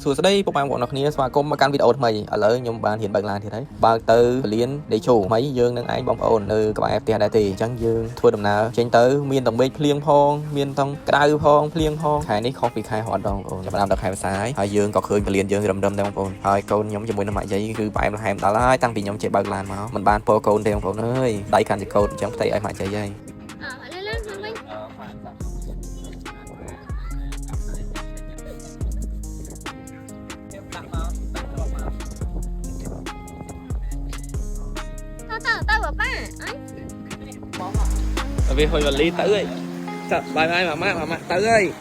សួស្តីពុកម៉ែបងប្អូនអ្នកគ្នាស្វាគមន៍មកកាន់វីដេអូថ្មីឥឡូវខ្ញុំបានហ៊ានបើកឡានទៀតហើយបើកទៅពលានដេជោថ្មីយើងនឹងឯងបងប្អូននៅក្បែរផ្ទះដែរទេអញ្ចឹងយើងធ្វើដំណើរចេញទៅមានទាំងមេឃភ្លៀងផងមានទាំងក្តៅផងភ្លៀងផងខែនេះខុសពីខែរត់បងប្អូនចាប់ដល់ខែវស្សាហើយយើងក៏ឃើញពលានយើងរឹមដែរបងប្អូនហើយកូនខ្ញុំជាមួយនឹងម៉ាក់យាយគឺផ្អែមល្ហែមដល់ហើយតាំងពីខ្ញុំចេះបើកឡានមកមិនបានពោកូនទេបងប្អូនអើយដៃកាន់តែកូនអញ្ចឹងផ្ទៃឲ្យម៉ាក់យាយហើយtao bảo ba anh vì hồi lý tới ơi thật bye bye mà tới ơi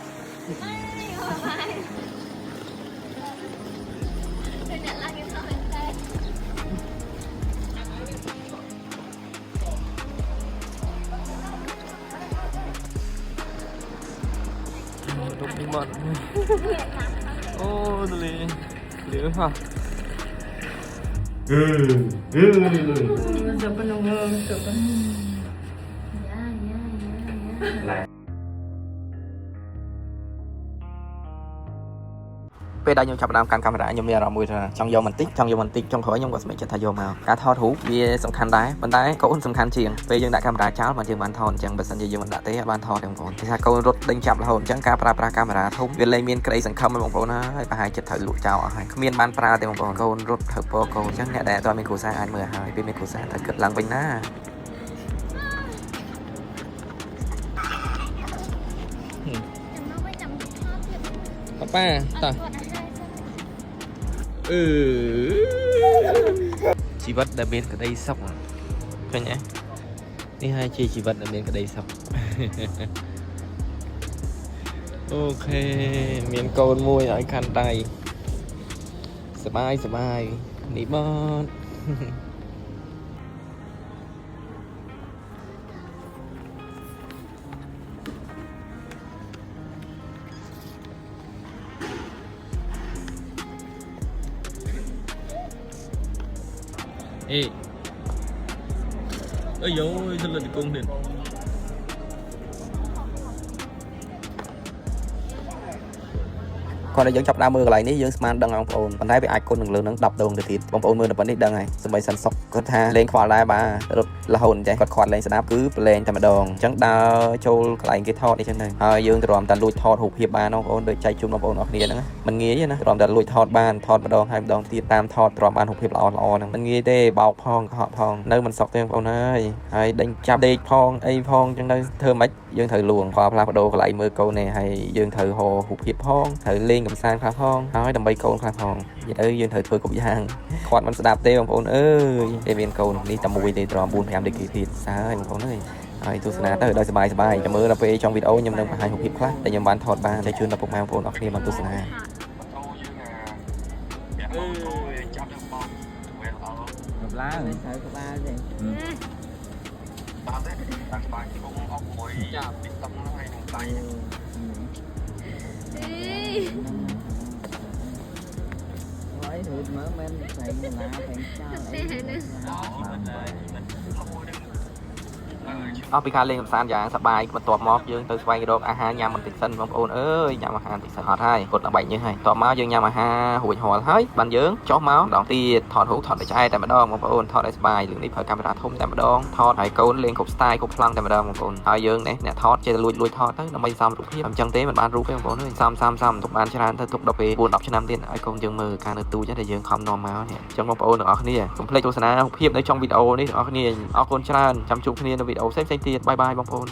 đúng đi mận ô tôi liếng hảពេលដែលខ្ញុំចាប់ដើមកាន់កាមេរ៉ាខ្ញុំមានអារម្មណ៍មួយថាចង់យកបន្តិចចង់ក្រោយខ្ញុំក៏សម្រេចចិត្តថាយកមកការថតរូបវាសំខាន់ដែរប៉ុន្តែកូនសំខាន់ជាងពេលយើងដាក់កាមេរ៉ាចោលបានយើងបានថតអញ្ចឹងបើសិនជាយើងមិនដាក់ទេអត់បានថតទេបងប្អូនគេថាកូនរត់ដេញចាប់រហូតអញ្ចឹងការប្រើប្រាស់កាមេរ៉ាធំវាលែងមានក្តីសង្ឃឹមបងប្អូនហើយប្រហែលចិត្តត្រូវលក់ចោលអស់ហើយគ្មានបានប្រើទេបងប្អូនកូនរត់ទៅពកូនអញ្ចឹងអ្នកដែលអត់មានគ្រួសារអាចមើលហើយពេលមានគ្រួសារត្រូវគិតឡើងវិញណាប៉ាតោះជីវិតដែលមានក្តីសុខឃើញទេនេះហើយជាជីវិតដែលមានក្តីសុខអូខេមានកូនមួយឲ្យខាន់ដៃសបាយនេះបងê ơi dồi thật là cung điện cònយើងចាប់ដើមមើលកន្លែងនេះយើងស្មានដឹងបងប្អូនប៉ុន្តែវាអាចគុណនឹងលើនឹង10ដងទៅទៀតបងប្អូនមើលតែប៉ុណ្្នេះដឹងហើយសម្បីសិនសុកគាត់ថាលេងខ្វល់ដែរបាទរត់រហូតចេះគាត់ខាត់លេងស្ដាប់គឺប្រឡែងតែម្ដងអញ្ចឹងដើរចូលកន្លែងគេថតអីចឹងទៅហើយយើងទ្រាំតែលួចថតរូបភាពបានបងប្អូនដូចចែកជូនបងប្អូនអរគ្នាហ្នឹងមិនងាយទេណាទ្រាំតែលួចថតបានថតម្ដងហើយម្ដងទៀតតាមថតទ្រាំបានរូបភាពល្អហ្នឹងមិនងាយទេបោកផងកុហកផងនៅមិនសុកទេបងប្អូនហើយដេញចាប់ដេកផងអីផងចឹងទៅធ្វើម៉េចយើងត្រូវលួងផ្លាស់ប្ដូរកន្លែងមើលកូននេះហើយយើងត្រូវហៅរូបភាពផងត្រូវលេងកំសាន្តខ្លះផងហើយដើម្បីកូនខ្លះផងនិយាយទៅយើងត្រូវធ្វើគ្រប់យ៉ាងគាត់មិនស្ដាប់ទេបងប្អូនអើយតែមានកូននេះតែមួយទេទ្រាំ 4-5 ដេកទៀតសើហើយបងប្អូនអើយហើយទស្សនាទៅដោយសប្បាយចាំមើលដល់ពេលtrongវីដេអូខ្ញុំនឹងបង្ហាញរូបភាពខ្លះដែលខ្ញុំបានថតបានđểជូនដល់ពុកម៉ែបងប្អូនអរគ្នាបានទស្សនាlá này sao có ba vậy nói được mở men thành lá thành sao អស់ពីការលេងកម្សាន្តយ៉ាងសប្បាយបន្ទាប់មកយើងទៅស្វែងរកអាហារញ៉ាំបន្តិចសិនបងប្អូនអើយញ៉ាំអាហារបន្តិចសិនអត់ហើយគាត់ដល់បែកញើសហើយបន្ទាប់មកយើងញ៉ាំអាហាររួចរាល់ហើយបានយើងចុះមកម្ដងទៀតថតរូបថតតែឆ្អែតតែម្ដងបងប្អូនថតឲ្យសប្បាយរឿងនេះប្រើកាមេរ៉ាធំតែម្ដងថតឲ្យកូនលេងគ្រប់ style គ្រប់ប្លង់តែម្ដងបងប្អូនហើយយើងនេះអ្នកថតចេះតែលួចថតទៅដើម្បីសំរូបភាពអញ្ចឹងទេមិនបានរូបទេបងប្អូនអើយសំទុកបានច្រើនទៅទុកដល់ពេល 4-10 ឆ្នាំទៀតឲ្យកូនយើងមើលការនៅទូចតែយើងខំនាំមកនេះអញ្ចឹងបងប្អូនទាំងអស់គ្នាកុំភ្លេចទស្សនារូបភាពនៅtrongវីដេអូនេះទាំងអស់គ្នាអរគុណច្រើនចាំជួបគ្នានៅវីដេអូផ្សេងៗទៀតបាយបាយបងប្អូន